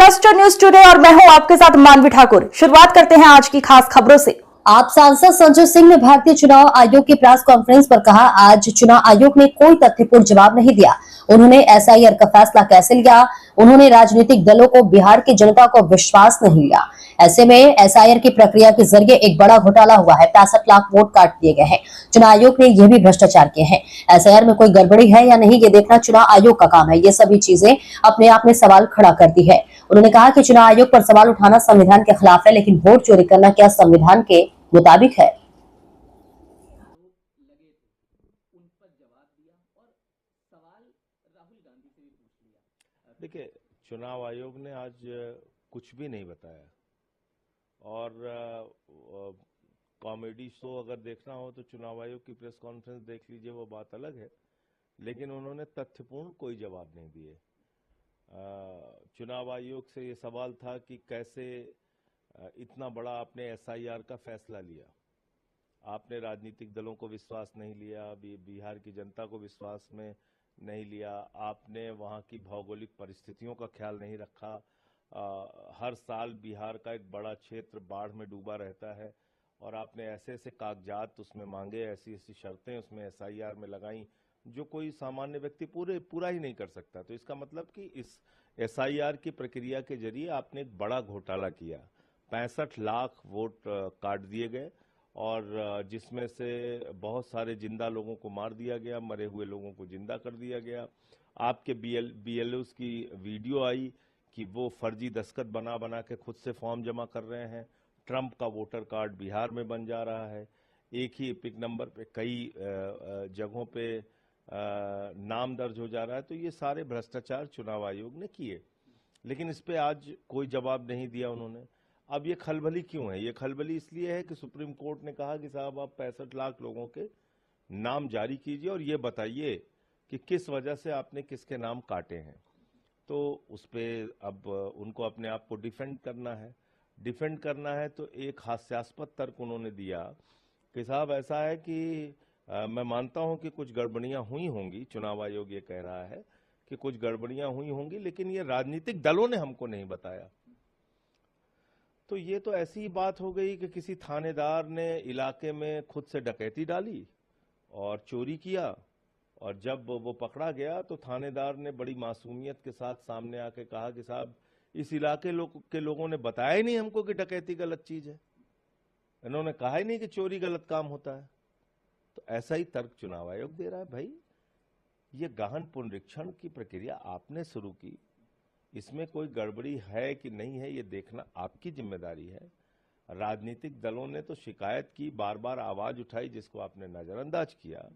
Cluster news today और मैं हूं आपके साथ मानवी ठाकुर। शुरुआत करते हैं आज की खास खबरों से। आप सांसद संजय सिंह ने भारतीय चुनाव आयोग की प्रेस कॉन्फ्रेंस पर कहा, आज चुनाव आयोग ने कोई तथ्यपूर्ण जवाब नहीं दिया। उन्होंने एसआईआर का फैसला कैसे लिया? उन्होंने राजनीतिक दलों को बिहार की जनता को विश्वास नहीं लिया। ऐसे में एसआईआर की प्रक्रिया के जरिए एक बड़ा घोटाला हुआ है। 65 लाख वोट काट दिए गए हैं। चुनाव आयोग ने यह भी भ्रष्टाचार किए हैं। एसआईआर में कोई गड़बड़ी है या नहीं, ये देखना चुनाव आयोग का काम है। ये सभी चीजें अपने आप में सवाल खड़ा करती है। उन्होंने कहा कि चुनाव आयोग पर सवाल उठाना संविधान के खिलाफ है, लेकिन वोट चोरी करना क्या संविधान के मुताबिक है? देखिए, चुनाव आयोग ने आज कुछ भी नहीं बताया और कॉमेडी शो अगर देखना हो तो चुनाव आयोग की प्रेस कॉन्फ्रेंस देख लीजिए, वो बात अलग है। लेकिन उन्होंने तथ्यपूर्ण कोई जवाब नहीं दिए। चुनाव आयोग से ये सवाल था कि कैसे इतना बड़ा आपने एसआईआर का फैसला लिया, आपने राजनीतिक दलों को विश्वास नहीं लिया, बिहार की जनता को विश्वास में नहीं लिया, आपने वहाँ की भौगोलिक परिस्थितियों का ख्याल नहीं रखा। हर साल बिहार का एक बड़ा क्षेत्र बाढ़ में डूबा रहता है और आपने ऐसे ऐसे कागजात उसमें मांगे, ऐसी ऐसी शर्तें उसमें एसआईआर में लगाई जो कोई सामान्य व्यक्ति पूरा ही नहीं कर सकता। तो इसका मतलब कि इस एसआईआर की प्रक्रिया के जरिए आपने एक बड़ा घोटाला किया। 65 लाख वोट काट दिए गए और जिसमें से बहुत सारे जिंदा लोगों को मार दिया गया, मरे हुए लोगों को जिंदा कर दिया गया। आपके बीएलओस की वीडियो आई कि वो फर्जी दस्तखत बना बना के खुद से फॉर्म जमा कर रहे हैं। ट्रंप का वोटर कार्ड बिहार में बन जा रहा है। एक ही एपिक नंबर पे कई जगहों पे नाम दर्ज हो जा रहा है। तो ये सारे भ्रष्टाचार चुनाव आयोग ने किए, लेकिन इस पे आज कोई जवाब नहीं दिया उन्होंने। अब ये खलबली क्यों है? ये खलबली इसलिए है कि सुप्रीम कोर्ट ने कहा कि साहब आप 65 लाख लोगों के नाम जारी कीजिए और ये बताइए कि किस वजह से आपने किसके नाम काटे हैं। तो उस पे अब उनको अपने आप को डिफेंड करना है। तो एक हास्यास्पद तर्क उन्होंने दिया कि साहब ऐसा है कि मैं मानता हूं कि कुछ गड़बड़ियां हुई होंगी, चुनाव आयोग ये कह रहा है कि कुछ गड़बड़ियां हुई होंगी, लेकिन ये राजनीतिक दलों ने हमको नहीं बताया। तो ये तो ऐसी ही बात हो गई कि किसी थानेदार ने इलाके में खुद से डकैती डाली और चोरी किया, और जब वो पकड़ा गया तो थानेदार ने बड़ी मासूमियत के साथ सामने आके कहा कि साहब इस इलाके के लोगों ने बताया ही नहीं हमको कि डकैती गलत चीज है, इन्होंने कहा ही नहीं कि चोरी गलत काम होता है। तो ऐसा ही तर्क चुनाव आयोग दे रहा है। भाई, ये गहन पुनरीक्षण की प्रक्रिया आपने शुरू की, इसमें कोई गड़बड़ी है कि नहीं है ये देखना आपकी जिम्मेदारी है। राजनीतिक दलों ने तो शिकायत की, बार बार आवाज उठाई, जिसको आपने नजरअंदाज किया।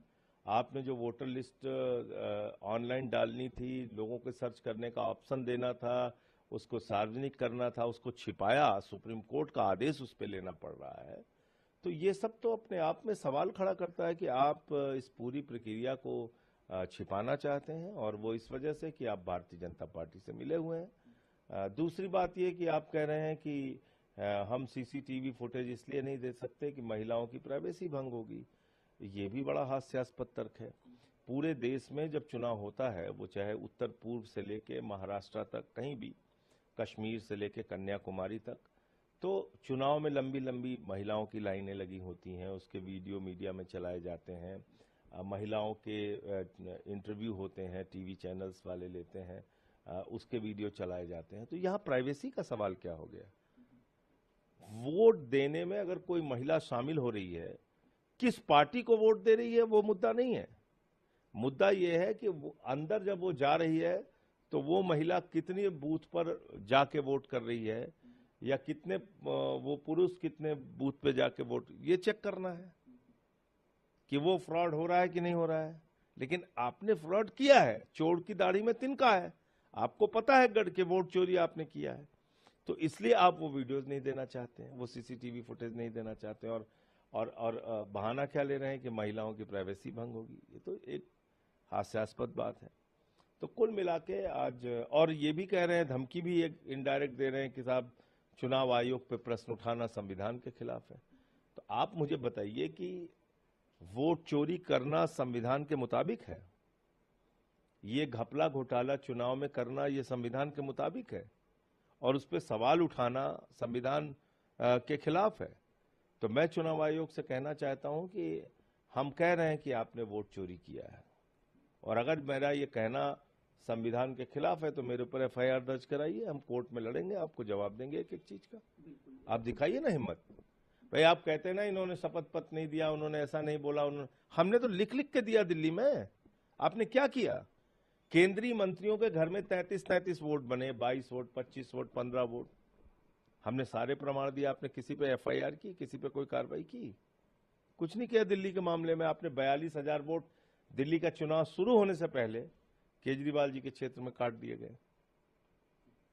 आपने जो वोटर लिस्ट ऑनलाइन डालनी थी, लोगों के सर्च करने का ऑप्शन देना था, उसको सार्वजनिक करना था, उसको छिपाया, सुप्रीम कोर्ट का आदेश उस पर लेना पड़ रहा है। तो ये सब तो अपने आप में सवाल खड़ा करता है कि आप इस पूरी प्रक्रिया को छिपाना चाहते हैं, और वो इस वजह से कि आप भारतीय जनता पार्टी से मिले हुए हैं। दूसरी बात ये कि आप कह रहे हैं कि हम सीसीटीवी फुटेज इसलिए नहीं दे सकते कि महिलाओं की प्राइवेसी भंग होगी। ये भी बड़ा हास्यास्पद तर्क है। पूरे देश में जब चुनाव होता है, वो चाहे उत्तर पूर्व से लेके महाराष्ट्र तक, कहीं भी, कश्मीर से लेके कन्याकुमारी तक, तो चुनाव में लंबी लंबी महिलाओं की लाइनें लगी होती हैं, उसके वीडियो मीडिया में चलाए जाते हैं, महिलाओं के इंटरव्यू होते हैं, टीवी चैनल्स वाले लेते हैं, उसके वीडियो चलाए जाते हैं। तो यहाँ प्राइवेसी का सवाल क्या हो गया? वोट देने में अगर कोई महिला शामिल हो रही है, किस पार्टी को वोट दे रही है वो मुद्दा नहीं है। मुद्दा ये है कि अंदर जब वो जा रही है तो वो महिला कितनी बूथ पर जाके वोट कर रही है, या कितने वो पुरुष कितने बूथ पे जाके वोट, ये चेक करना है कि वो फ्रॉड हो रहा है कि नहीं हो रहा है। लेकिन आपने फ्रॉड किया है, चोर की दाढ़ी में तिनका है, आपको पता है गढ़ के वोट चोरी आपने किया है, तो इसलिए आप वो वीडियोस नहीं देना चाहते हैं, वो सीसीटीवी फुटेज नहीं देना चाहते हैं, और बहाना क्या ले रहे हैं कि महिलाओं की प्राइवेसी भंग होगी। ये तो एक हास्यास्पद बात है। तो कुल मिला के आज, और ये भी कह रहे हैं, धमकी भी एक इनडायरेक्ट दे रहे हैं कि साहब चुनाव आयोग पे प्रश्न उठाना संविधान के खिलाफ है। तो आप मुझे बताइए कि वोट चोरी करना संविधान के मुताबिक है? ये घपला घोटाला चुनाव में करना ये संविधान के मुताबिक है? और उस पर सवाल उठाना संविधान के खिलाफ है। तो मैं चुनाव आयोग से कहना चाहता हूं कि हम कह रहे हैं कि आपने वोट चोरी किया है, और अगर मेरा ये कहना संविधान के खिलाफ है तो मेरे ऊपर एफआईआर दर्ज कराइए, हम कोर्ट में लड़ेंगे, आपको जवाब देंगे एक एक चीज का। आप दिखाइए ना हिम्मत। भाई आप कहते हैं ना इन्होंने शपथ पत्र नहीं दिया, उन्होंने ऐसा नहीं बोला, हमने तो लिख लिख के दिया दिल्ली में। आपने क्या किया? केंद्रीय मंत्रियों के घर में 33-33 वोट बने, 22 वोट, 25 वोट, 15 वोट। हमने सारे प्रमाण दिए। आपने किसी पे एफआईआर की, किसी पे कोई कार्रवाई की? कुछ नहीं किया। दिल्ली के मामले में आपने 42,000 वोट दिल्ली का चुनाव शुरू होने से पहले केजरीवाल जी के क्षेत्र में काट दिए गए।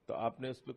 तो आपने उस पर